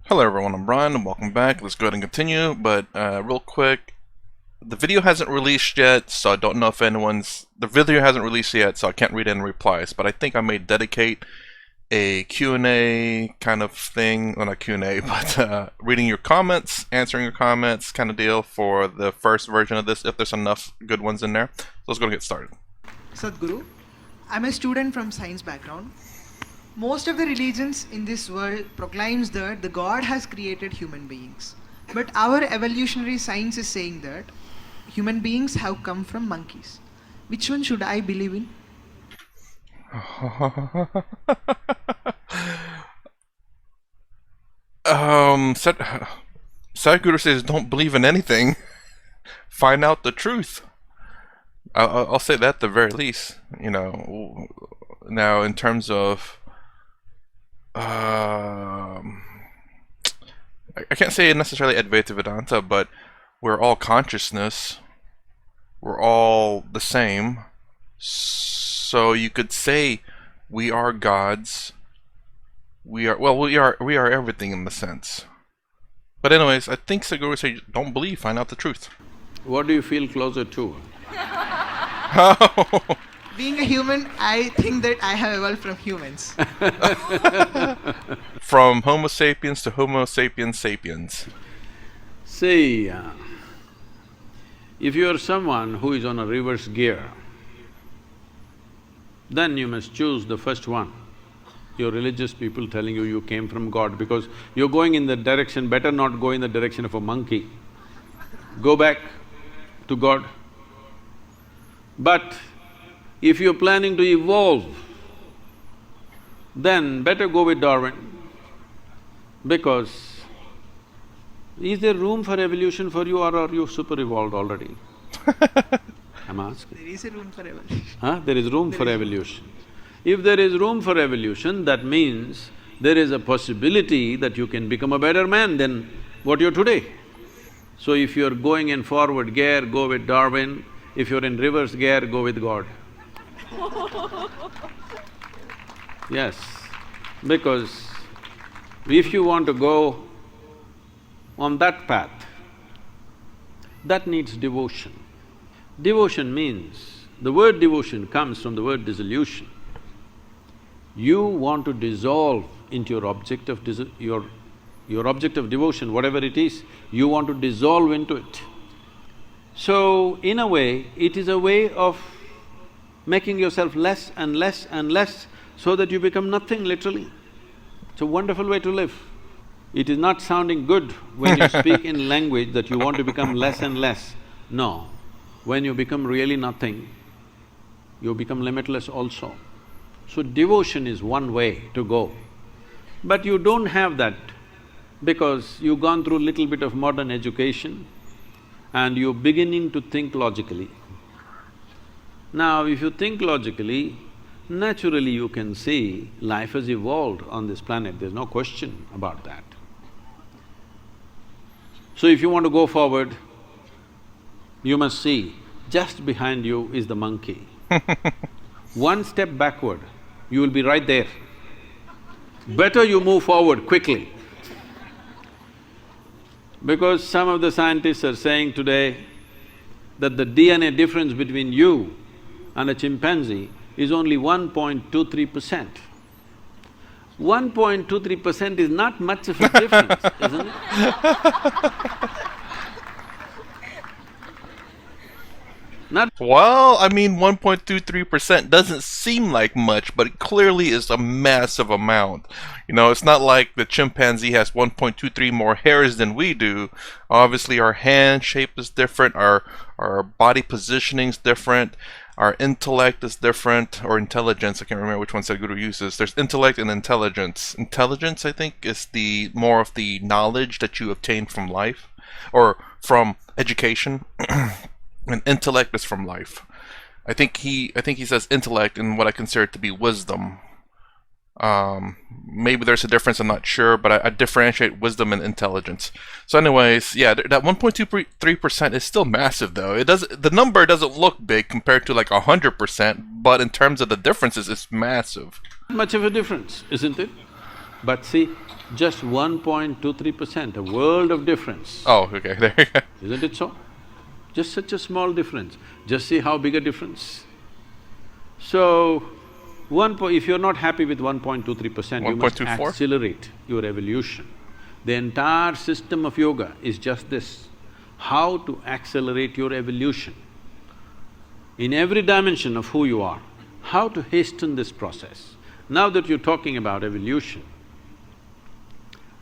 Hello everyone, I'm Brian and welcome back. Let's go ahead and continue, but real quick, the video hasn't released yet, so I don't know if the video hasn't released yet, so I can't read any replies, but I think I may dedicate a Q&A kind of thing, well not Q&A, but reading your comments, answering your comments kind of deal for the first version of this, if there's enough good ones in there. So let's go and get started. Sadhguru, I'm a student from science background. Most of the religions in this world proclaims that the God has created human beings. But our evolutionary science is saying that human beings have come from monkeys. Which one should I believe in? Sadhguru says don't believe in anything. Find out the truth. I'll say that at the very least. You know, now in terms of I can't say necessarily Advaita Vedanta, but we're all consciousness. We're all the same. So you could say we are gods. We are everything in the sense. But anyways, I think Sadhguru said don't believe, find out the truth. What do you feel closer to? Being a human, I think that I have evolved from humans. From Homo sapiens to Homo sapiens sapiens. See, if you are someone who is on a reverse gear, then you must choose the first one. Your religious people telling you you came from God because you're going in that direction, better not go in the direction of a monkey. Go back to God. But if you're planning to evolve, then better go with Darwin, because is there room for evolution for you or are you super evolved already? I'm asking. There is a room for evolution. Huh? There is room for evolution. If there is room for evolution, that means there is a possibility that you can become a better man than what you're today. So if you're going in forward gear, go with Darwin. If you're in reverse gear, go with God. Yes, because if you want to go on that path, that needs devotion. Devotion means… the word devotion comes from the word dissolution. You want to dissolve into your object of your object of devotion, whatever it is, you want to dissolve into it. So, in a way, it is a way of making yourself less and less and less so that you become nothing, literally. It's a wonderful way to live. It is not sounding good when you speak in language that you want to become less and less. No, when you become really nothing, you become limitless also. So devotion is one way to go. But you don't have that because you've gone through little bit of modern education and you're beginning to think logically. Now, if you think logically, naturally you can see life has evolved on this planet, there's no question about that. So if you want to go forward, you must see, just behind you is the monkey. One step backward, you will be right there. Better you move forward quickly. Because some of the scientists are saying today that the DNA difference between you and a chimpanzee is only 1.23%. 1.23% is not much of a difference, isn't it? Not… Well, I mean 1.23% doesn't seem like much, but it clearly is a massive amount. You know, it's not like the chimpanzee has 1.23 more hairs than we do. Obviously our hand shape is different, our body positioning is different, our intellect is different, or intelligence, I can't remember which one Sadhguru uses. There's intellect and intelligence. Intelligence, I think, is the more of the knowledge that you obtain from life, or from education. And intellect is from life. I think he says intellect in what I consider to be wisdom. Maybe there's a difference, I'm not sure, but I differentiate wisdom and intelligence. So anyways, yeah, that 1.23% is still massive though. The number doesn't look big compared to like 100%, but in terms of the differences, it's massive. Much of a difference, isn't it? But see, Just 1.23%, a world of difference. Oh, okay, there you go. Isn't it so? Just such a small difference. Just see how big a difference. So, if you're not happy with 1.23%, you must 1.24? accelerate your evolution. The entire system of yoga is just this, how to accelerate your evolution. In every dimension of who you are, how to hasten this process. Now that you're talking about evolution,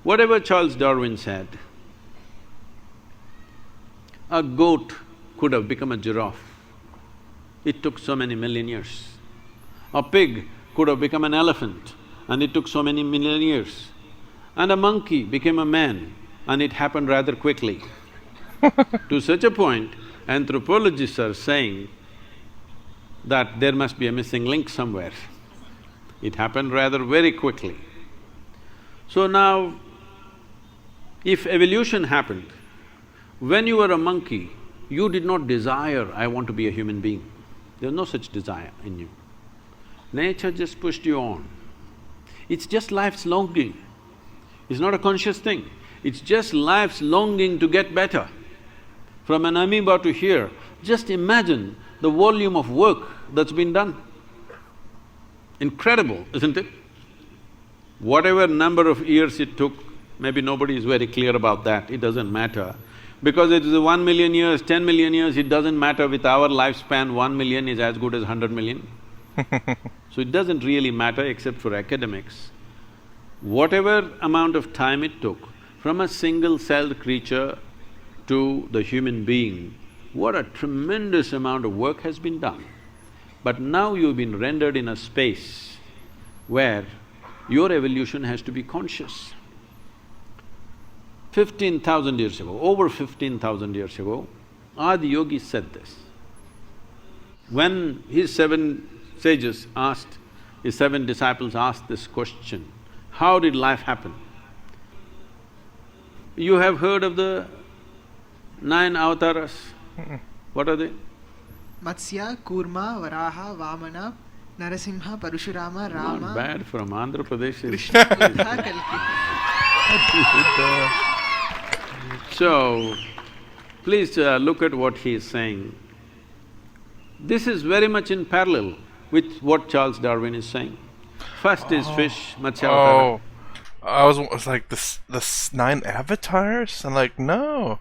whatever Charles Darwin said, a goat could have become a giraffe. It took so many million years. A pig could have become an elephant, and it took so many million years. And a monkey became a man, and it happened rather quickly. To such a point, anthropologists are saying that there must be a missing link somewhere. It happened rather very quickly. So now, if evolution happened, when you were a monkey, you did not desire, I want to be a human being. There's no such desire in you. Nature just pushed you on. It's just life's longing. It's not a conscious thing. It's just life's longing to get better. From an amoeba to here, just imagine the volume of work that's been done. Incredible, isn't it? Whatever number of years it took, maybe nobody is very clear about that, it doesn't matter. Because it is 1 million years, 10 million years, it doesn't matter. With our lifespan, 1 million is as good as 100 million. So it doesn't really matter except for academics. Whatever amount of time it took, from a single-celled creature to the human being, what a tremendous amount of work has been done. But now you've been rendered in a space where your evolution has to be conscious. 15,000 years ago, over 15,000 years ago, Adi Yogi said this. When his seven sages asked, his seven disciples asked this question, how did life happen? You have heard of the 9 avatars? What are they? Matsya, Kurma, Varaha, Vamana, Narasimha, Parashurama, Rama… Not bad from Andhra Pradesh. Krishna, Buddha, Kalki. So, please look at what he is saying. This is very much in parallel with what Charles Darwin is saying. First is fish, Matsyavatara. Oh, I was like, the 9 avatars? I'm like, no.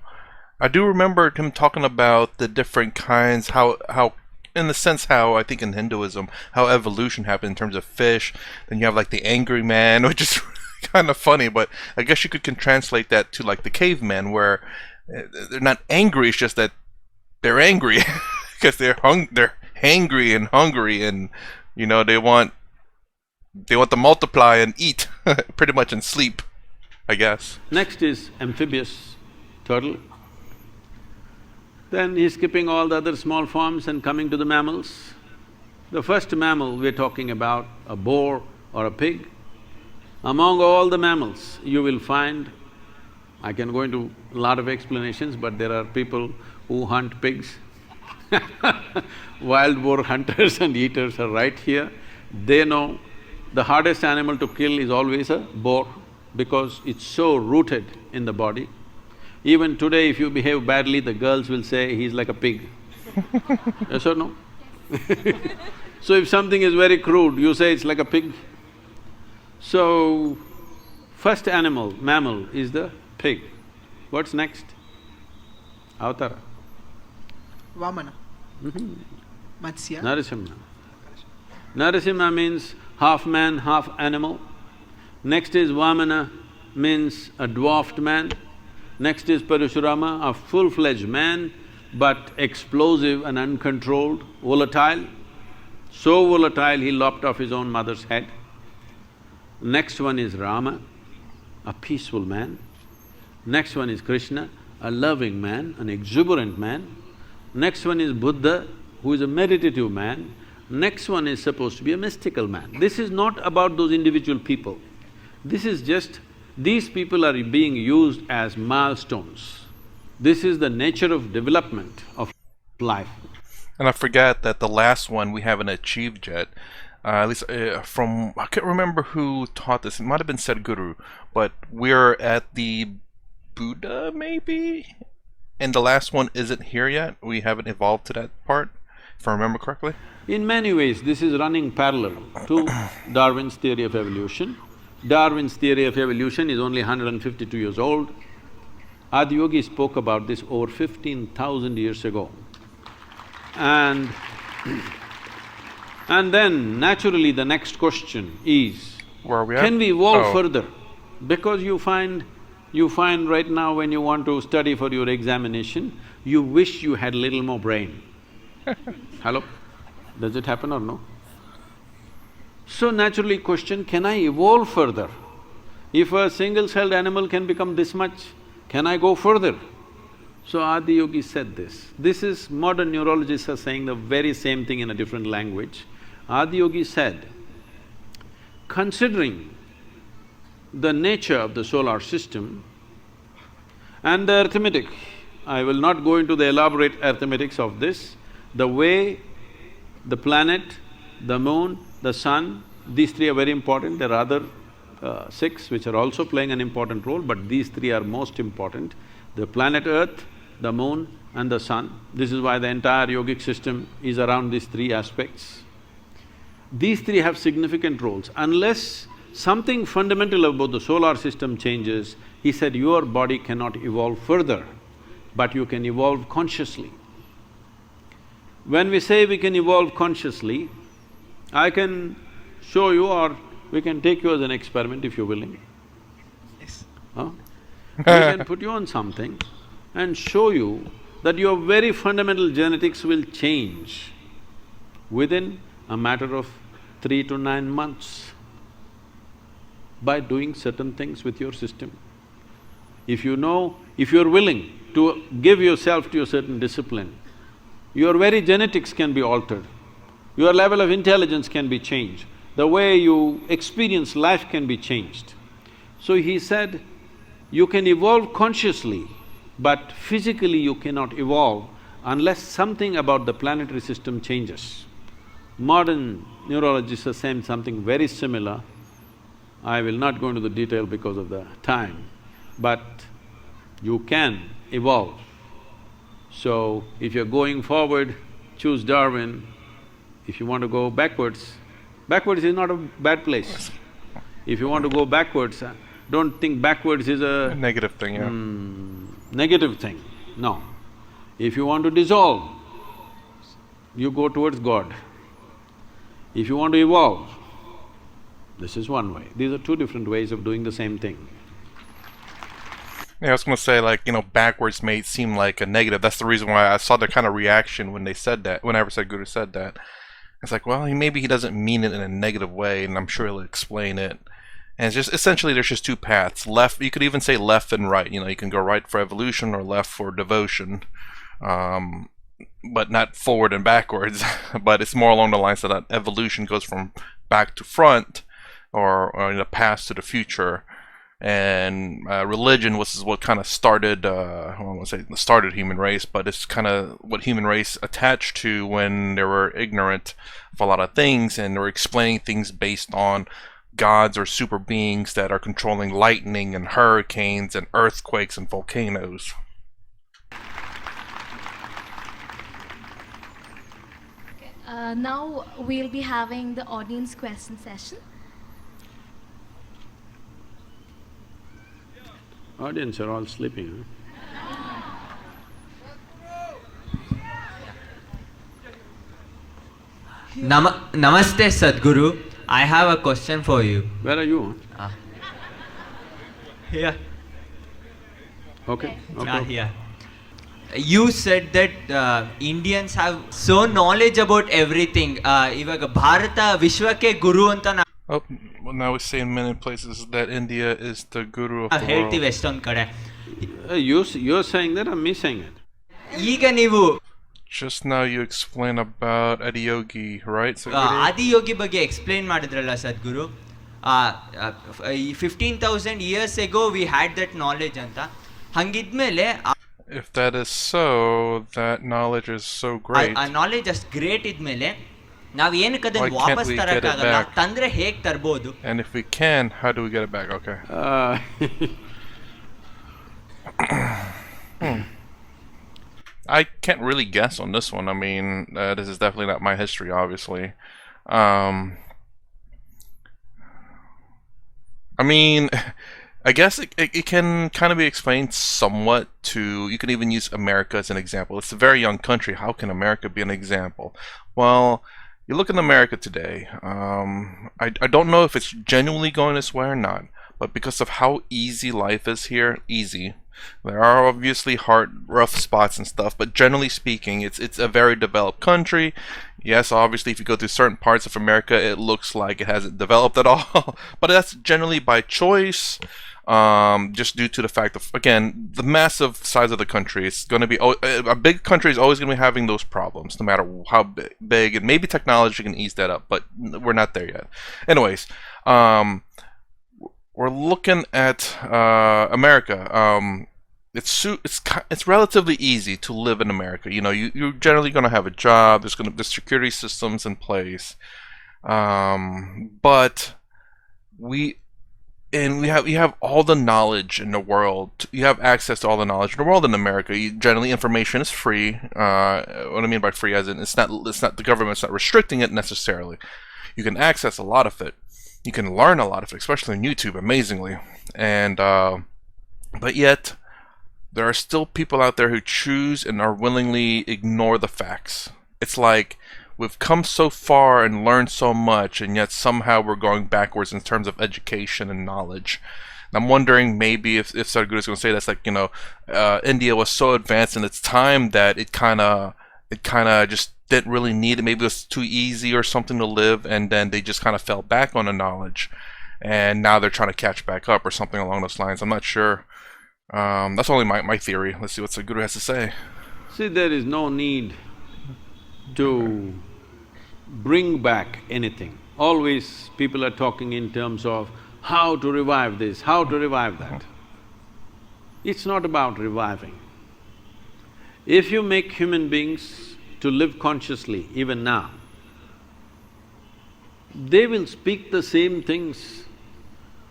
I do remember him talking about the different kinds, how in the sense how, I think in Hinduism, how evolution happened in terms of fish. Then you have like the angry man, which is kind of funny, but I guess you could translate that to like the caveman, where they're not angry, it's just that they're angry because they're hangry and hungry, and you know they want to multiply and eat pretty much and sleep, I guess. Next is amphibious turtle. Then he's skipping all the other small forms and coming to the mammals. The first mammal we're talking about, a boar or a pig. Among all the mammals, you will find, I can go into a lot of explanations, but there are people who hunt pigs. Wild boar hunters and eaters are right here. They know the hardest animal to kill is always a boar because it's so rooted in the body. Even today, if you behave badly, the girls will say, he's like a pig. Yes or no? So if something is very crude, you say it's like a pig. So, first mammal is the pig. What's next? Avatara. Vamana. Matsya. Narasimha. Narasimha means half man, half animal. Next is Vamana, means a dwarfed man. Next is Parashurama, a full-fledged man, but explosive and uncontrolled, volatile. So volatile, he lopped off his own mother's head. Next one is Rama, a peaceful man. Next one is Krishna, a loving man, an exuberant man. Next one is Buddha, who is a meditative man. Next one is supposed to be a mystical man. This is not about those individual people. This is just, these people are being used as milestones. This is the nature of development of life. And I forgot that the last one we haven't achieved yet. at least from, I can't remember who taught this. It might have been Sadhguru, but we're at the Buddha, maybe? And the last one isn't here yet. We haven't evolved to that part, if I remember correctly. In many ways, this is running parallel to Darwin's theory of evolution. Darwin's theory of evolution is only 152 years old. Adiyogi spoke about this over 15,000 years ago. And then naturally the next question is, Where are we at? can we evolve Oh. further? Because you find right now when you want to study for your examination, you wish you had little more brain. Hello? Does it happen or no? So naturally question, can I evolve further? If a single-celled animal can become this much, can I go further? So Adiyogi said this. This is… modern neurologists are saying the very same thing in a different language. Adiyogi said, considering the nature of the solar system and the arithmetic, I will not go into the elaborate arithmetics of this, the way the planet, the moon, the sun, these three are very important. There are other six which are also playing an important role, but these three are most important. The planet Earth, the moon and the sun. This is why the entire yogic system is around these three aspects. These three have significant roles. Unless something fundamental about the solar system changes, he said, your body cannot evolve further, but you can evolve consciously. When we say we can evolve consciously, I can show you, or we can take you as an experiment if you're willing. Yes. Huh? We can put you on something and show you that your very fundamental genetics will change within a matter of 3 to 9 months by doing certain things with your system. If you know, if you're willing to give yourself to a certain discipline, your very genetics can be altered, your level of intelligence can be changed, the way you experience life can be changed. So he said, you can evolve consciously, but physically you cannot evolve unless something about the planetary system changes. Modern neurologists are saying something very similar. I will not go into the detail because of the time, but you can evolve. So, if you're going forward, choose Darwin. If you want to go backwards, backwards is not a bad place. If you want to go backwards, don't think backwards is a… negative thing, yeah. negative thing, no. If you want to dissolve, you go towards God. If you want to evolve, this is one way. These are two different ways of doing the same thing. Yeah, I was gonna say, like, backwards may seem like a negative. That's the reason why I saw the kind of reaction when they said that, whenever Sadhguru said that. It's like, well, maybe he doesn't mean it in a negative way, and I'm sure he'll explain it. And it's just, essentially, there's just two paths. Left, you could even say left and right. You can go right for evolution or left for devotion. But not forward and backwards. But it's more along the lines of that evolution goes from back to front, or in the past to the future. And religion was what kind of started, I won't say started human race, but it's kind of what human race attached to when they were ignorant of a lot of things, and they were explaining things based on gods or super beings that are controlling lightning and hurricanes and earthquakes and volcanoes. Now we'll be having the audience question session. Audience are all sleeping, Namaste Sadhguru, I have a question for you. Where are you? Here. Okay, Here. You said that Indians have so knowledge about everything. Ivaga Bharata Vishwake Guru anta Oh, well, now we say in many places that India is the guru of the ಹೇಳ್ತೀವಿ world. ಎಷ್ಟೊಂದ್ ಕಡೆ. You're saying that, I'm me saying it. ಈಗ ನೀವು Just now you explain about Adiyogi, right? Sadhguru? Adiyogi ಬಗ್ಗೆ explain ಮಾಡಿದ್ರಲ್ಲ ಸದ್ಗುರು. 15,000 years ago we had that knowledge ಅಂತ. ಹಂಗಿದ್ಮೇಲೆ If that is so, that knowledge is so great. ಆ knowledge ಅಷ್ಟು great ಇದ್ಮೇಲೆ ನಾವ್ ಏನಕ್ಕೆ ಅದನ್ನ Why can't ವಾಪಸ್ we get it ತರಕ್ಕಾಗಲ್ಲ, back? ತಂದ್ರೆ ಹೇಗ್ ತರ್ಬೋದು? And if we can, how do we get it back? Okay. I can't really guess on this one. I mean, this is definitely not my history, obviously. I mean, I guess it can kind of be explained somewhat to, you can even use America as an example. It's a very young country. How can America be an example? Well, you look in America today, I don't know if it's genuinely going this way or not, but because of how easy life is here, easy. There are obviously hard, rough spots and stuff, but generally speaking, it's a very developed country. Yes, obviously, if you go through certain parts of America, it looks like it hasn't developed at all. But that's generally by choice, just due to the fact of, again, the massive size of the country. It's going to be a big country is always going to be having those problems, no matter how big. And maybe technology can ease that up, but we're not there yet. Anyways, we're looking at America. It's relatively easy to live in America. You know, you're generally going to have a job. There's security systems in place, but you have all the knowledge in the world. You have access to all the knowledge in the world in America. Generally, information is free. What I mean by free, as in it's not the government's not restricting it necessarily. You can access a lot of it. You can learn a lot of it, especially on YouTube, amazingly. And but yet, there are still people out there who choose and are willingly ignore the facts. It's like we've come so far and learned so much, and yet somehow we're going backwards in terms of education and knowledge. And I'm wondering maybe if Sadhguru is going to say that's like, you know, India was so advanced in its time that it kind of just didn't really need it. Maybe it was too easy or something to live, and then they just kind of fell back on the knowledge, and now they're trying to catch back up or something along those lines. I'm not sure. That's only my theory. Let's see what Sadhguru has to say. See, there is no need to bring back anything. Always people are talking in terms of how to revive this, how to revive that. It's not about reviving. If you make human beings to live consciously, even now, they will speak the same things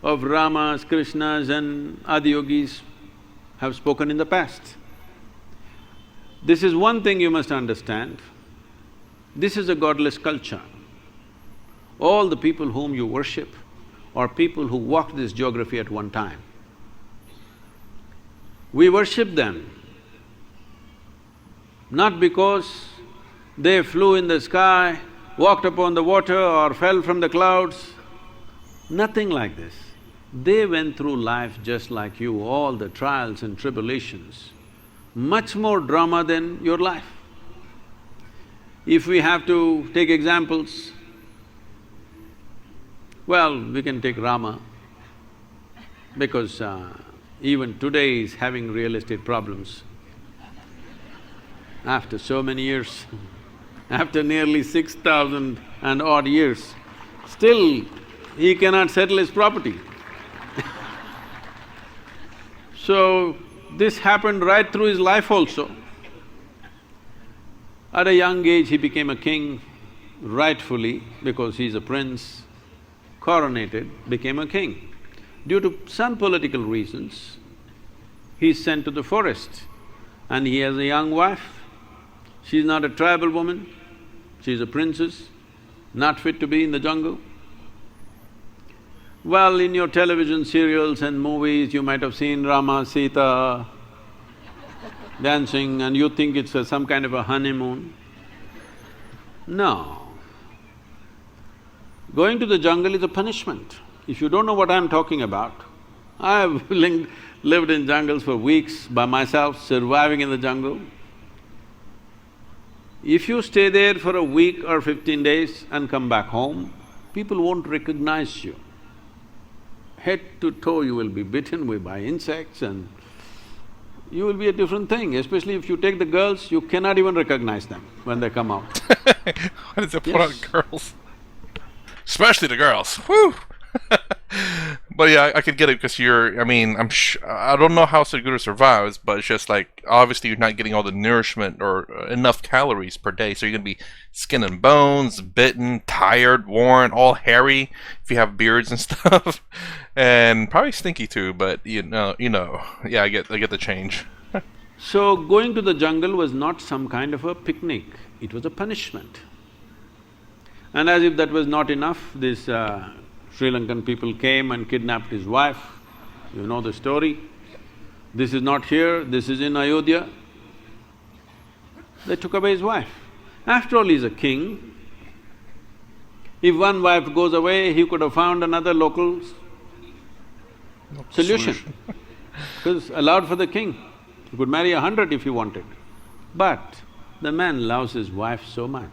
of Ramas, Krishnas and Adiyogis have spoken in the past. This is one thing you must understand. This is a godless culture. All the people whom you worship are people who walked this geography at one time. We worship them not because they flew in the sky, walked upon the water or fell from the clouds. Nothing like this. They went through life just like you, all the trials and tribulations, much more drama than your life. If we have to take examples, well, we can take Rama, because even today is having real estate problems. After so many years, after nearly 6,000 and odd years, still he cannot settle his property. So, this happened right through his life also. At a young age, he became a king, rightfully, because he's a prince, coronated, became a king. Due to some political reasons, he's sent to the forest and he has a young wife. She's not a tribal woman, she's a princess, not fit to be in the jungle. Well, in your television serials and movies, you might have seen Rama, Sita dancing and you think it's some kind of a honeymoon. No. Going to the jungle is a punishment. If you don't know what I'm talking about, I've lived in jungles for weeks by myself, surviving in the jungle. If you stay there for a week or 15 days and come back home, people won't recognize you. Head to toe you will be bitten by insects and you will be a different thing. Especially if you take the girls, you cannot even recognize them when they come out. Why does it put on girls? Especially the girls, whew! But yeah, I could get it because I mean, I don't know how Sadhguru survives, but it's just like, obviously you're not getting all the nourishment or enough calories per day, so you're gonna be skin and bones, bitten, tired, worn, all hairy if you have beards and stuff, and probably stinky too. But yeah, I get the change. So going to the jungle was not some kind of a picnic, it was a punishment. And as if that was not enough, these Sri Lankan people came and kidnapped his wife. You know the story. This is not here, this is in Ayodhya. They took away his wife. After all, he's a king. If one wife goes away, he could have found another local solution. It was allowed for the king. He could marry 100 if he wanted. But the man loves his wife so much,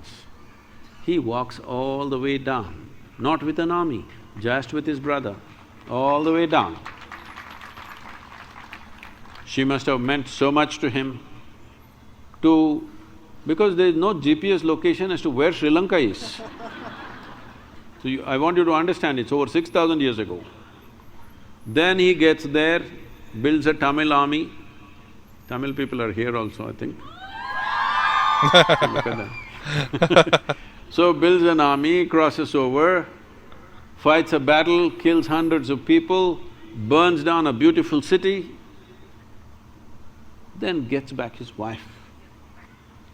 he walks all the way down, not with an army, just with his brother, all the way down. She must have meant so much to him because there is no GPS location as to where Sri Lanka is. So I want you to understand, it's over 6,000 years ago. Then he gets there, builds a Tamil army. Tamil people are here also, I think. Look at that. So builds an army, crosses over, fights a battle, kills hundreds of people, burns down a beautiful city, then gets back his wife.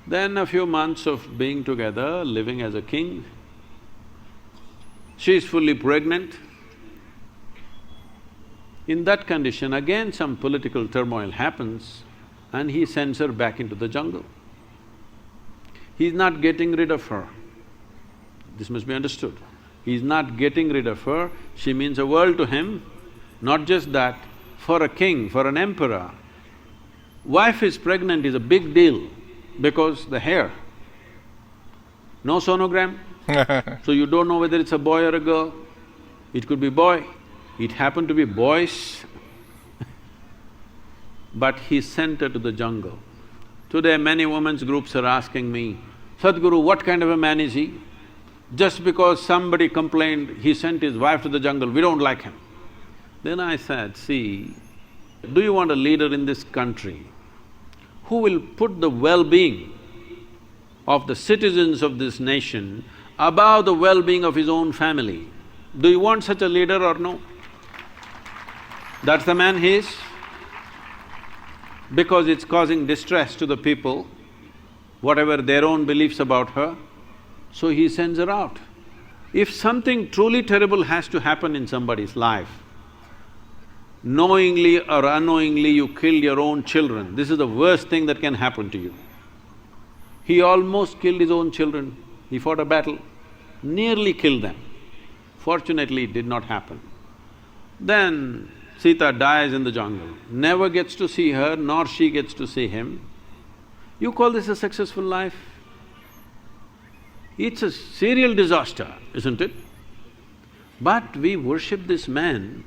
Then a few months of being together, living as a king, she is fully pregnant. In that condition, again some political turmoil happens and he sends her back into the jungle. He's not getting rid of her. This must be understood. He's not getting rid of her, she means the world to him. Not just that, for a king, for an emperor, wife is pregnant is a big deal because the hair. No sonogram, so you don't know whether it's a boy or a girl. It could be boy, it happened to be boys. But he sent her to the jungle. Today many women's groups are asking me, Sadhguru, what kind of a man is he? Just because somebody complained, he sent his wife to the jungle, we don't like him. Then I said, see, do you want a leader in this country who will put the well-being of the citizens of this nation above the well-being of his own family? Do you want such a leader or no? That's the man he is. Because it's causing distress to the people, whatever their own beliefs about her, so he sends her out. If something truly terrible has to happen in somebody's life, knowingly or unknowingly you kill your own children, this is the worst thing that can happen to you. He almost killed his own children, he fought a battle, nearly killed them. Fortunately, it did not happen. Then Sita dies in the jungle, never gets to see her, nor she gets to see him. You call this a successful life? It's a serial disaster, isn't it? But we worship this man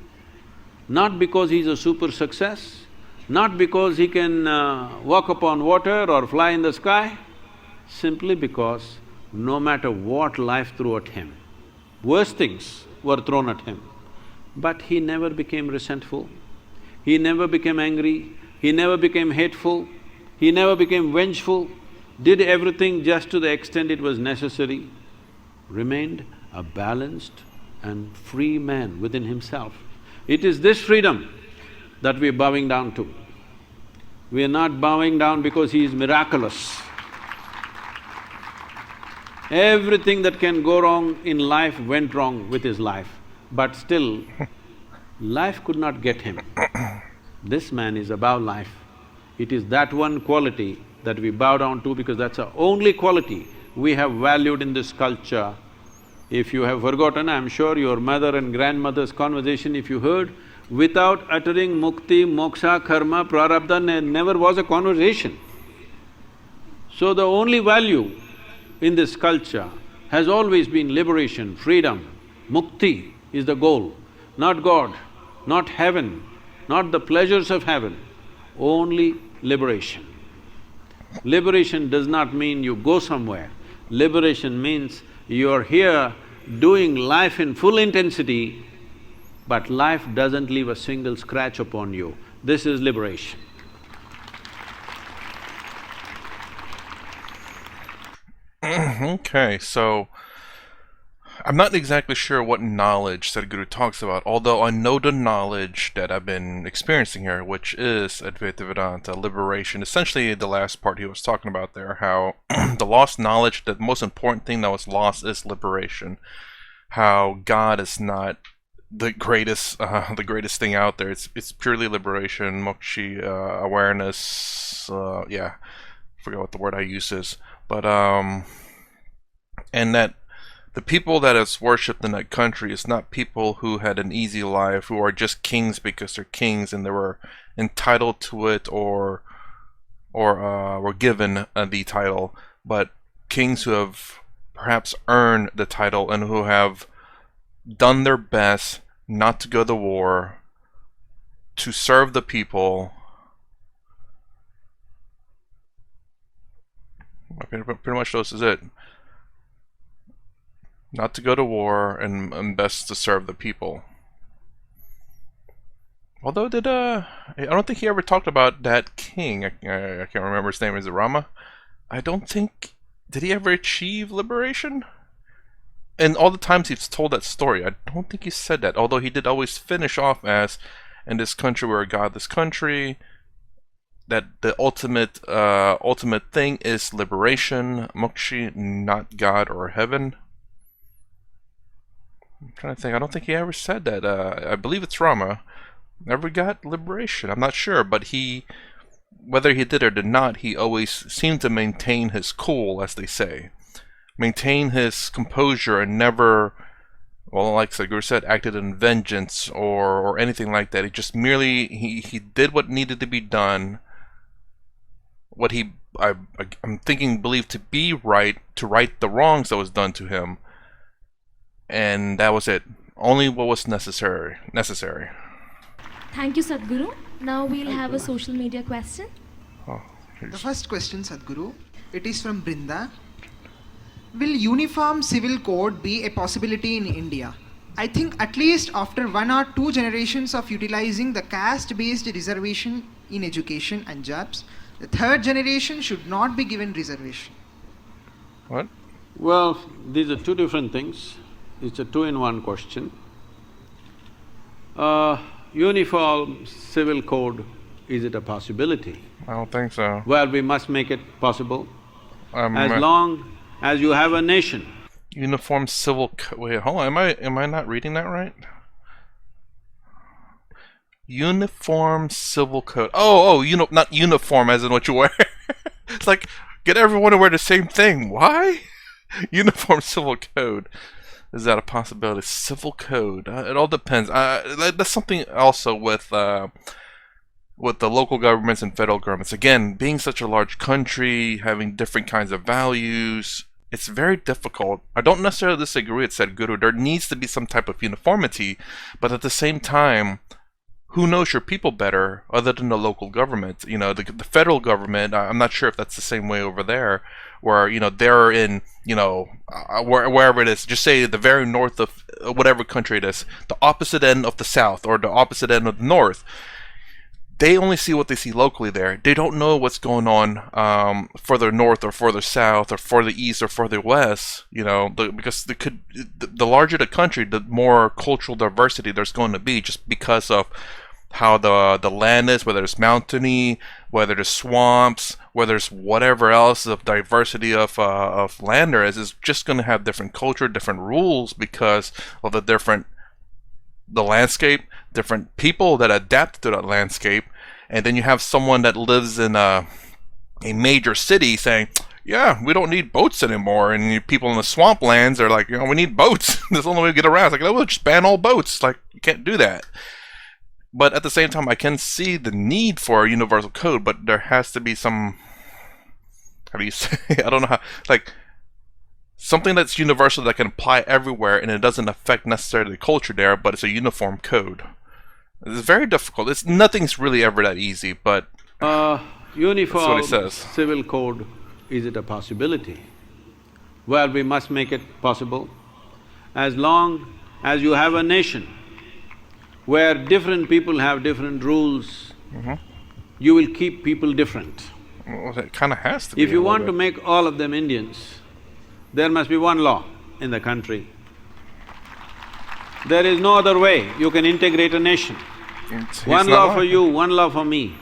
not because he's a super success, not because he can walk upon water or fly in the sky, simply because no matter what life threw at him, worse things were thrown at him, but he never became resentful, he never became angry, he never became hateful, he never became vengeful, did everything just to the extent it was necessary, remained a balanced and free man within himself. It is this freedom that we are bowing down to. We are not bowing down because he is miraculous. Everything that can go wrong in life went wrong with his life, but still, life could not get him. This man is above life. It is that one quality that we bow down to because that's the only quality we have valued in this culture. If you have forgotten, I'm sure your mother and grandmother's conversation, if you heard, without uttering mukti, moksha, karma, prarabdha, never was a conversation. So the only value in this culture has always been liberation, freedom. Mukti is the goal, not God, not heaven, not the pleasures of heaven, only liberation. Liberation does not mean you go somewhere. Liberation means you're here doing life in full intensity but life doesn't leave a single scratch upon you. This is liberation. Okay, so I'm not exactly sure what knowledge Sadhguru talks about, although I know the knowledge that I've been experiencing here, which is Advaita Vedanta, liberation. Essentially, the last part he was talking about there, how the lost knowledge, the most important thing that was lost is liberation. How God is not the greatest thing out there. It's purely liberation, moksha, awareness. Yeah, I forget what the word I use is, but and that the people that is worshipped in that country is not people who had an easy life, who are just kings because they're kings and they were entitled to it or were given the title, but kings who have perhaps earned the title and who have done their best not to go to war, to serve the people. Pretty much this is it. Not to go to war and best to serve the people. Although I don't think he ever talked about that king. I can't remember his name. Is it Rama? I don't think. Did he ever achieve liberation? And all the times he's told that story, I don't think he said that. Although he did always finish off as, "In this country we're a godless country." That the ultimate thing is liberation, moksha, not God or heaven. I'm trying to think. I don't think he ever said that. I believe it's Rama. Never got liberation. I'm not sure, but whether he did or did not, he always seemed to maintain his cool, as they say. Maintain his composure and never, well, like Sadhguru said, acted in vengeance or anything like that. He just merely, he did what needed to be done, what I'm thinking believed to be right, to right the wrongs that was done to him. And that was it. Only what was necessary. Thank you, Sadhguru. Now we'll have a social media question. The first question, Sadhguru, it is from Brinda. Will uniform civil code be a possibility in India? I think at least after 1 or 2 generations of utilizing the caste-based reservation in education and jobs, the 3rd generation should not be given reservation. What? Well, these are two different things. It's a two-in-one question. Uniform civil code, is it a possibility? I don't think so. Well, we must make it possible. As Uh, long as you have a nation. Uniform civil code. Wait, hold on. Am I not reading that right? Uniform civil code. Not uniform as in what you wear. It's like, get everyone to wear the same thing. Why? Uniform civil code. Is that a possibility? Civil code. It all depends. That's something also with the local governments and federal governments. Again, being such a large country, having different kinds of values, it's very difficult. I don't necessarily disagree with Sadhguru. There needs to be some type of uniformity, but at the same time, who knows your people better other than the local government? You know, the federal government, I'm not sure if that's the same way over there, where, you know, they're in, you know, wherever it is, just say the very north of whatever country it is, the opposite end of the south or the opposite end of the north. They only see what they see locally there. They don't know what's going on further north or further south or further east or further west, you know, because the larger the country, the more cultural diversity there's going to be, just because of how the land is, whether it's mountainy, whether there's swamps, whether it's whatever else of diversity of land there is just going to have different culture, different rules because of the landscape, different people that adapt to that landscape. And then you have someone that lives in a major city saying, yeah, we don't need boats anymore. And people in the swamplands are like, you know, we need boats. That's the only way to get around. It's like, oh, we'll just ban all boats. Like, you can't do that. But at the same time, I can see the need for a universal code, but there has to be some, how do you say, I don't know how, like, something that's universal that can apply everywhere and it doesn't affect necessarily the culture there, but it's a uniform code. It's very difficult. Nothing's really ever that easy, but Uniform that's what he says. Civil code, is it a possibility? Well, we must make it possible. As long as you have a nation, where different people have different rules, you will keep people different. Well, it kind of has to be. If you a little want to bit. make all of them Indians, there must be one law in the country. There is no other way you can integrate a nation. He's One not law wrong. for you, one law for me.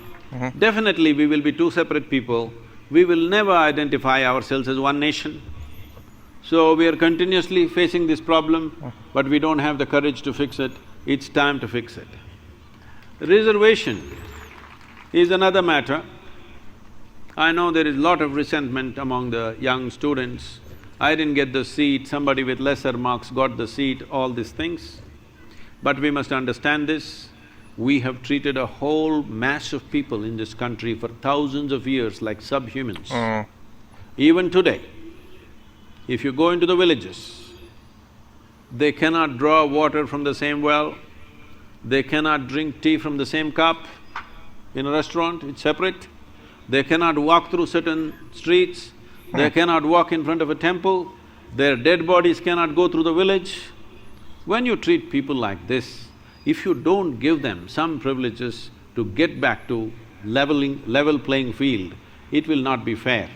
Definitely we will be two separate people, we will never identify ourselves as one nation. So we are continuously facing this problem, but we don't have the courage to fix it. It's time to fix it. Reservation is another matter. I know there is lot of resentment among the young students. I didn't get the seat, somebody with lesser marks got the seat, all these things. But we must understand this, we have treated a whole mass of people in this country for thousands of years like subhumans. Even today, if you go into the villages, they cannot draw water from the same well, they cannot drink tea from the same cup. In a restaurant, it's separate. They cannot walk through certain streets, they cannot walk in front of a temple, their dead bodies cannot go through the village. When you treat people like this, if you don't give them some privileges to get back to level playing field, it will not be fair.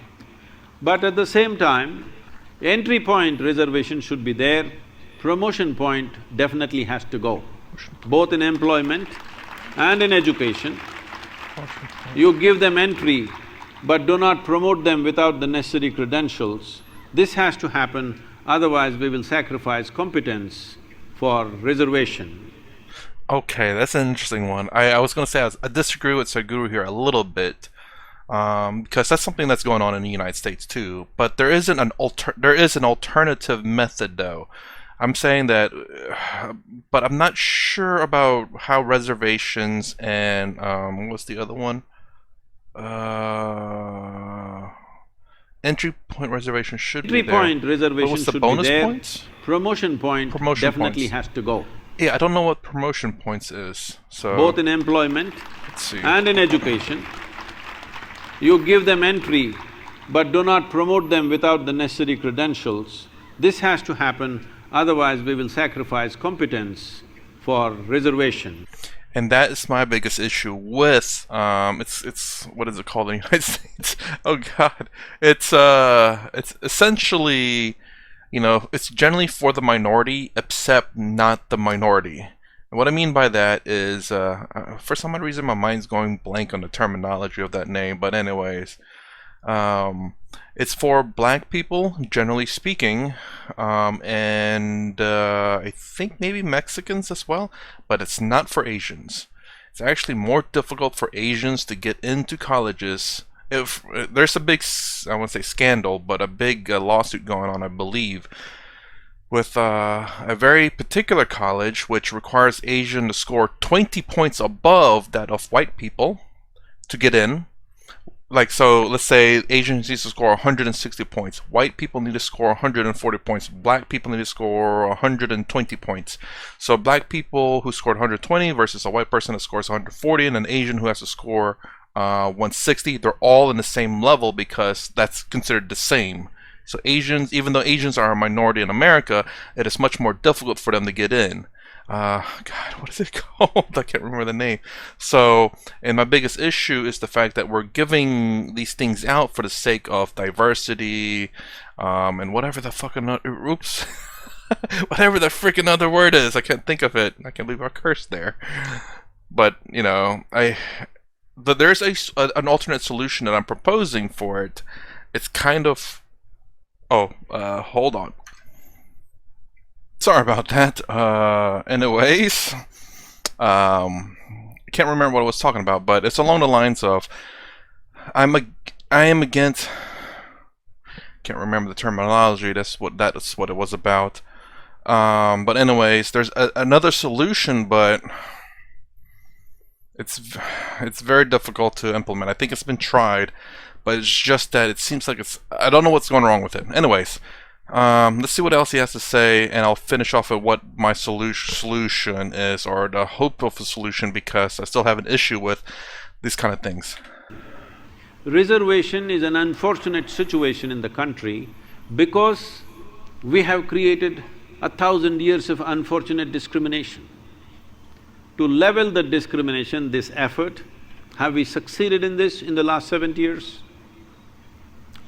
But at the same time, entry point reservation should be there, promotion point definitely has to go, both in employment and in education. You give them entry, but do not promote them without the necessary credentials. This has to happen, otherwise we will sacrifice competence for reservation. Okay, that's an interesting one. I was gonna say I disagree with Sadhguru here a little bit, because that's something that's going on in the United States too. But there isn't an alternative method though. I'm saying that, but I'm not sure about how reservations and what's the other one? Entry point reservation should be Entry there. point But reservation what's the should be bonus there, points? promotion point Promotion definitely points. has to go, Yeah, I don't know what promotion points is. So both in employment let's see. and in education. You give them entry, but do not promote them without the necessary credentials. This has to happen, otherwise we will sacrifice competence for reservation. And that is my biggest issue with it's what is it called in the United States? Oh God, it's essentially, you know, it's generally for the minority except not the minority. And what I mean by that is, for some odd reason my mind's going blank on the terminology of that name. But anyways, it's for black people, generally speaking, and I think maybe Mexicans as well, but it's not for Asians. It's actually more difficult for Asians to get into colleges. If there's a big, I won't say scandal, but a big lawsuit going on, I believe, with a very particular college which requires Asian to score 20 points above that of white people to get in. Like, so let's say Asians need to score 160 points, white people need to score 140 points, black people need to score 120 points. So black people who scored 120 versus a white person that scores 140, and an Asian who has to score 160, they're all in the same level because that's considered the same. So Asians, even though Asians are a minority in America, it is much more difficult for them to get in. God, what is it called? I can't remember the name. So, and my biggest issue is the fact that we're giving these things out for the sake of diversity, and whatever the fucking oops, whatever the freaking other word is. I can't think of it. I can't believe I cursed there. But you know, there's an alternate solution that I'm proposing for it. It's kind of, hold on. Sorry about that. Anyways, I can't remember what I was talking about, but it's along the lines of I am against. Can't remember the terminology. That's what it was about. But anyways, there's another solution, but it's very difficult to implement. I think it's been tried, but it's just that it seems like I don't know what's going wrong with it. Anyways. Let's see what else he has to say, and I'll finish off with what my solution is, or the hope of a solution, because I still have an issue with these kind of things. Reservation is an unfortunate situation in the country because we have created 1,000 years of unfortunate discrimination. to level the discrimination, this effort. Have we succeeded in this in the last 70 years?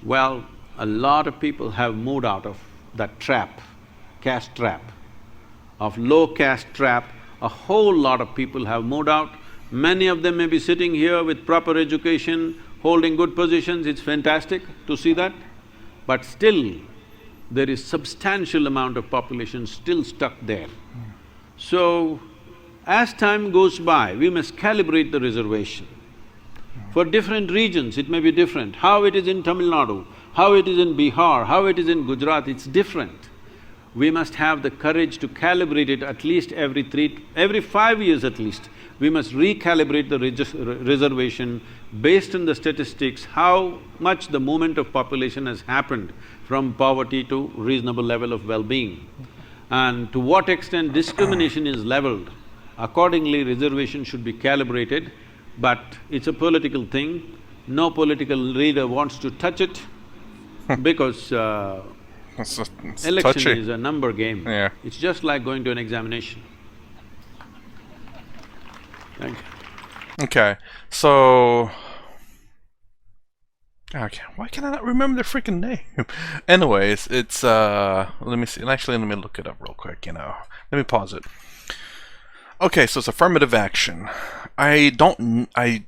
Well, a lot of people have moved out of that trap, caste trap. Of low caste trap, a whole lot of people have moved out. Many of them may be sitting here with proper education, holding good positions, it's fantastic to see that. But still, there is substantial amount of population still stuck there. So, as time goes by, we must calibrate the reservation. For different regions, it may be different. How it is in Tamil Nadu, how it is in Bihar, how it is in Gujarat, it's different. We must have the courage to calibrate it at least every 5 years at least. We must recalibrate the reservation based on the statistics, how much the movement of population has happened from poverty to reasonable level of well-being. And to what extent discrimination is leveled, accordingly reservation should be calibrated, but it's a political thing. No political leader wants to touch it because It's election touchy. is a number game. Yeah. It's just like going to an examination. Thank you. Okay, so… Okay, why can I not remember the freaking name? Anyways, it's let me see, actually let me look it up real quick, let me pause it. Okay, so it's affirmative action. I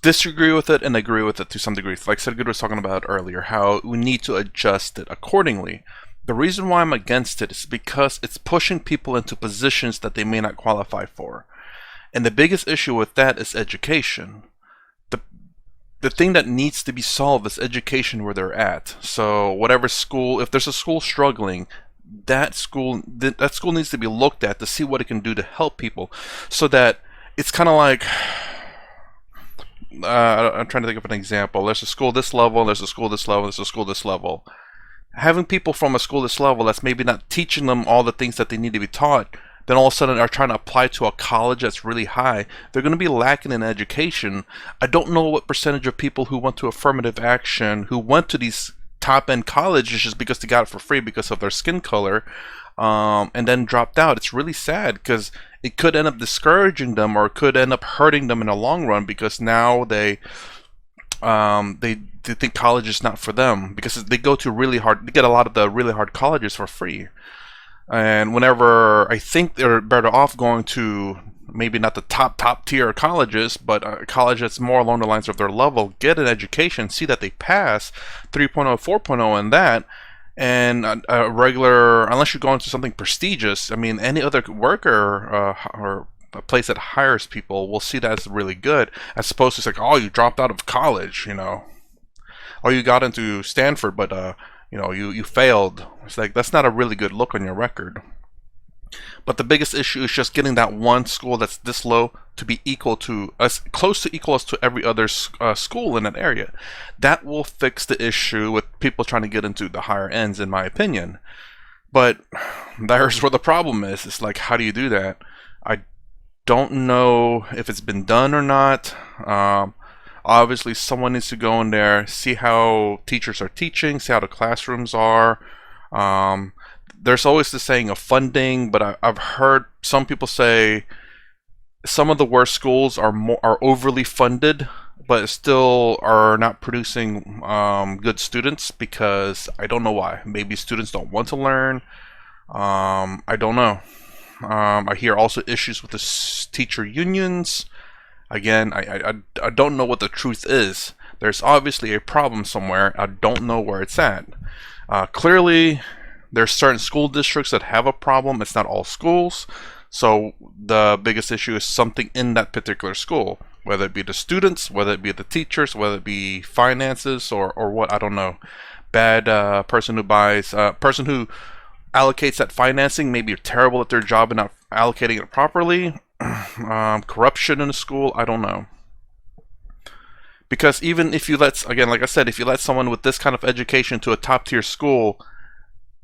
disagree with it and agree with it to some degree. Like Sadhguru was talking about earlier, how we need to adjust it accordingly. The reason why I'm against it is because it's pushing people into positions that they may not qualify for. And the biggest issue with that is education. The thing that needs to be solved is education where they're at. So whatever school, if there's a school struggling, that school needs to be looked at to see what it can do to help people, so that it's kind of like… I'm trying to think of an example. There's a school this level, there's a school this level, there's a school this level. Having people from a school this level that's maybe not teaching them all the things that they need to be taught, then all of a sudden are trying to apply to a college that's really high, they're going to be lacking in education. I don't know what percentage of people who went to affirmative action, who went to these top-end colleges just because they got it for free because of their skin color, and then dropped out. It's really sad because it could end up discouraging them, or it could end up hurting them in the long run, because now they think college is not for them, because they go to they get a lot of the really hard colleges for free. And whenever I think they're better off going to maybe not the top tier colleges, but a college that's more along the lines of their level, get an education, see that they pass 3.0, 4.0 in that, and a regular, unless you go into something prestigious, I mean, any other worker or a place that hires people will see that as really good, as opposed to it's like, oh, you dropped out of college, or you got into Stanford, but you failed. It's like, that's not a really good look on your record. But the biggest issue is just getting that one school that's this low to be equal to, as close to equal as to every other school in that area. That will fix the issue with people trying to get into the higher ends, in my opinion. But there's where the problem is. It's like, how do you do that? I don't know if it's been done or not. Obviously, someone needs to go in there, see how teachers are teaching, see how the classrooms are. There's always the saying of funding, but I've heard some people say some of the worst schools are overly funded, but still are not producing good students, because I don't know why. Maybe students don't want to learn. I don't know. I hear also issues with the teacher unions. Again, I don't know what the truth is. There's obviously a problem somewhere. I don't know where it's at. Clearly, there's certain school districts that have a problem. It's not all schools. So the biggest issue is something in that particular school, whether it be the students, whether it be the teachers, whether it be finances, or what, I don't know. Bad person who allocates that financing, maybe terrible at their job and not allocating it properly. Corruption in the school, I don't know. Because even if you again, like I said, if you let someone with this kind of education to a top tier school,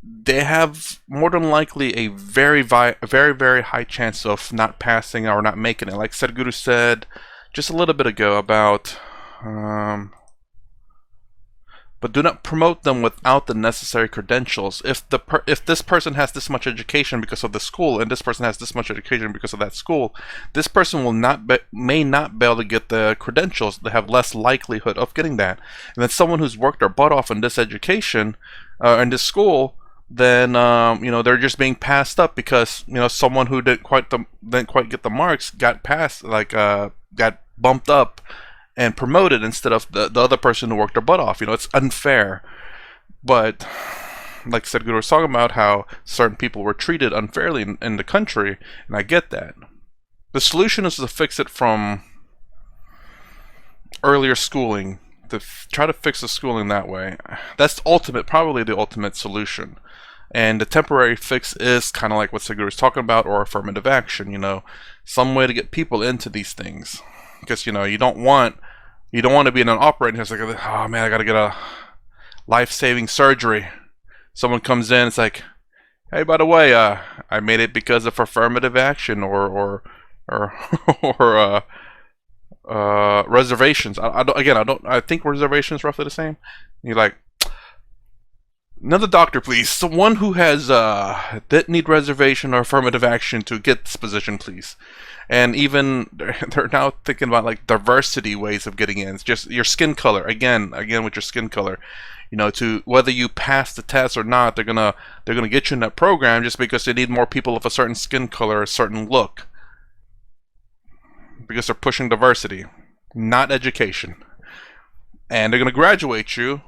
they have more than likely a very high chance of not passing or not making it. Like Sadhguru said just a little bit ago about but do not promote them without the necessary credentials. If this person has this much education because of the school, and this person has this much education because of that school, this person may not be able to get the credentials. They have less likelihood of getting that. And then someone who's worked their butt off in this education, in this school, then they're just being passed up because someone who didn't quite get the marks got passed, got bumped up and promoted instead of the other person who worked their butt off. It's unfair. But like Sadhguru was talking about, how certain people were treated unfairly in the country, and I get that. The solution is to fix it from earlier schooling, to try to fix the schooling that way. That's probably the ultimate solution. And the temporary fix is kind of like what Sadhguru was talking about, or affirmative action. Some way to get people into these things. Because you don't want to be in an operating house like, oh man, I gotta get a life-saving surgery. Someone comes in, it's like, hey, by the way, I made it because of affirmative action or reservations. I think reservations roughly the same. You're like, another doctor, please. Someone who has that need reservation or affirmative action to get this position, please. And even they're now thinking about like diversity ways of getting in. It's just your skin color. Again with your skin color. To whether you pass the test or not, they're gonna get you in that program just because they need more people of a certain skin color, a certain look. Because they're pushing diversity, not education. And they're gonna graduate you.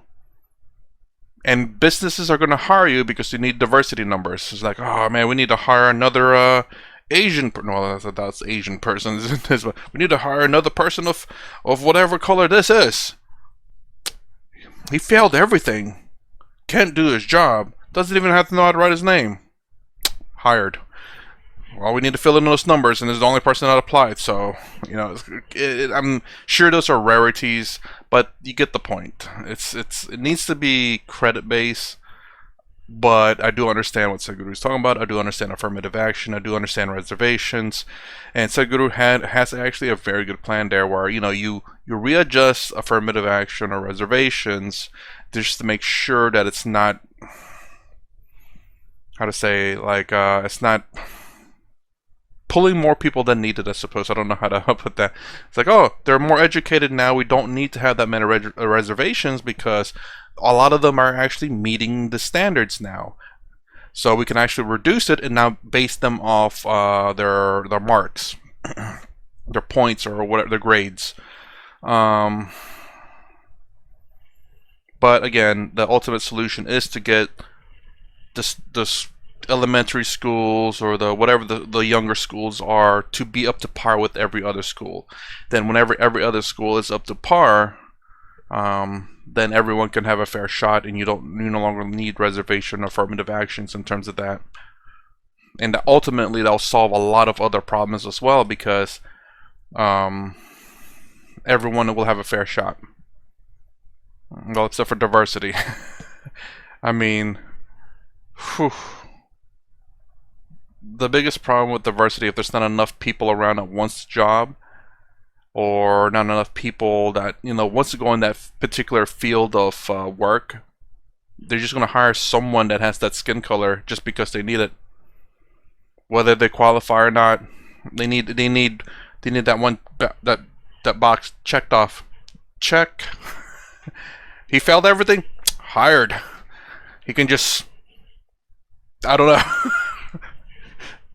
And businesses are gonna hire you because you need diversity numbers. It's like, oh man, we need to hire another Asian, that's Asian person. We need to hire another person of whatever color this is. He failed everything. Can't do his job. Doesn't even have to know how to write his name. Hired. Well, we need to fill in those numbers, and this is the only person that applied. So, I'm sure those are rarities, but you get the point. It needs to be credit based. But I do understand what Sadhguru is talking about. I do understand affirmative action. I do understand reservations. And Sadhguru has actually a very good plan there where, you readjust affirmative action or reservations just to make sure that it's not, it's not pulling more people than needed, I suppose. I don't know how to put that. It's like, oh, they're more educated now. We don't need to have that many reservations because a lot of them are actually meeting the standards now. So we can actually reduce it and now base them off their marks, their points, or whatever, their grades. But again, the ultimate solution is to get this elementary schools or whatever the younger schools are to be up to par with every other school. Then whenever every other school is up to par, then everyone can have a fair shot, and you no longer need reservation or affirmative actions in terms of that. And ultimately that'll solve a lot of other problems as well, because everyone will have a fair shot. Well, except for diversity. I mean, the biggest problem with diversity, if there's not enough people around that wants the job, or not enough people that wants to go in that particular field of work, they're just going to hire someone that has that skin color just because they need it, whether they qualify or not. They need that one that box checked off. Check. He failed everything. Hired. He can just, I don't know.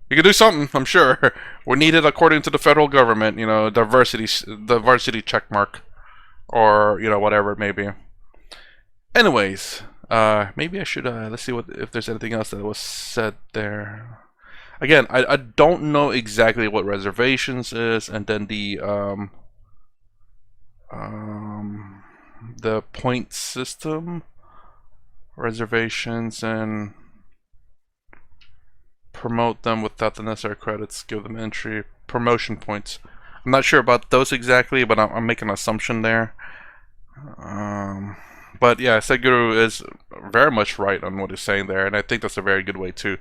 You can do something, I'm sure. We need it according to the federal government, diversity check mark, or whatever it may be. Anyways, maybe I should let's see if there's anything else that was said there. Again, I don't know exactly what reservations is, and then the point system, reservations, and promote them without the necessary credits, give them entry, promotion points. I'm not sure about those exactly, but I'm making an assumption there. But yeah, Sadhguru is very much right on what he's saying there, and I think that's a very good way to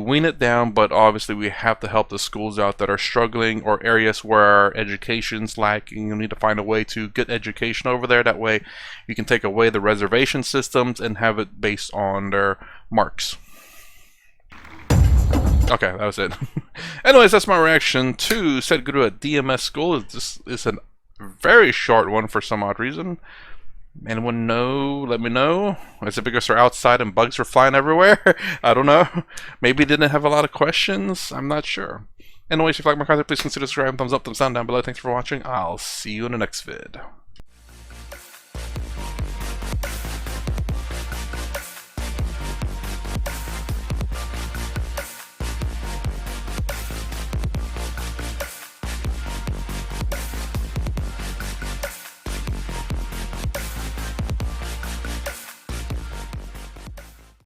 wean it down. But obviously, we have to help the schools out that are struggling or areas where our education's lacking. You need to find a way to get education over there. That way, you can take away the reservation systems and have it based on their marks. Okay, that was it. Anyways, that's my reaction to Sadhguru at DMS School. This is a very short one for some odd reason. Anyone know? Let me know. Is it because they're outside and bugs were flying everywhere? I don't know. Maybe didn't have a lot of questions. I'm not sure. Anyways, if you like my content, please consider subscribing. Thumbs up, thumbs down below. Thanks for watching. I'll see you in the next vid.